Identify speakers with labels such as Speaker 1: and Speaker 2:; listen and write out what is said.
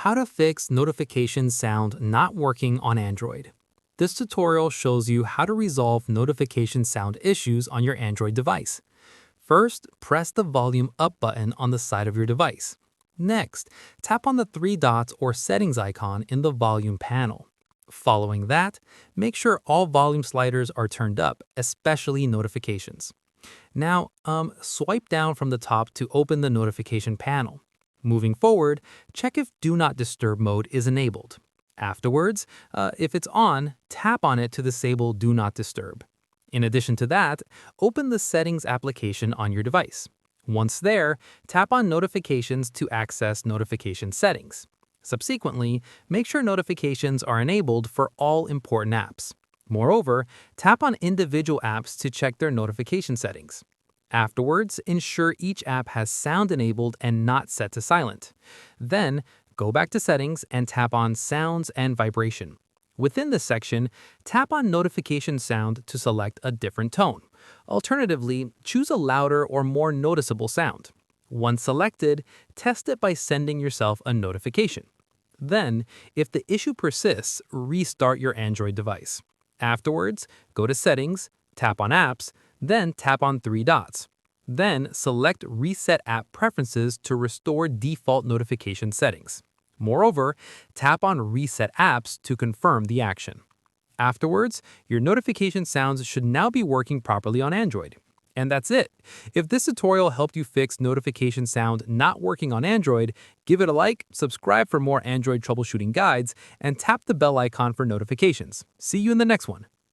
Speaker 1: How to fix notification sound not working on Android. This tutorial shows you how to resolve notification sound issues on your Android device. First, press the volume up button on the side of your device. Next, tap on the three dots or settings icon in the volume panel. Following that, make sure all volume sliders are turned up, especially notifications. Now, swipe down from the top to open the notification panel. Moving forward, check if Do Not Disturb mode is enabled. Afterwards, if it's on, tap on it to disable Do Not Disturb. In addition to that, open the Settings application on your device. Once there, tap on Notifications to access notification settings. Subsequently, make sure notifications are enabled for all important apps. Moreover, tap on individual apps to check their notification settings. Afterwards, ensure each app has sound enabled and not set to silent. Then, go back to Settings and tap on Sounds and Vibration. Within this section, tap on Notification Sound to select a different tone. Alternatively, choose a louder or more noticeable sound. Once selected, test it by sending yourself a notification. Then, if the issue persists, restart your Android device. Afterwards, go to Settings, tap on Apps, then tap on three dots. Then select Reset App Preferences to restore default notification settings. Moreover, tap on Reset Apps to confirm the action. Afterwards, your notification sounds should now be working properly on Android. And that's it. If this tutorial helped you fix notification sound not working on Android, give it a like, subscribe for more Android troubleshooting guides, and tap the bell icon for notifications. See you in the next one.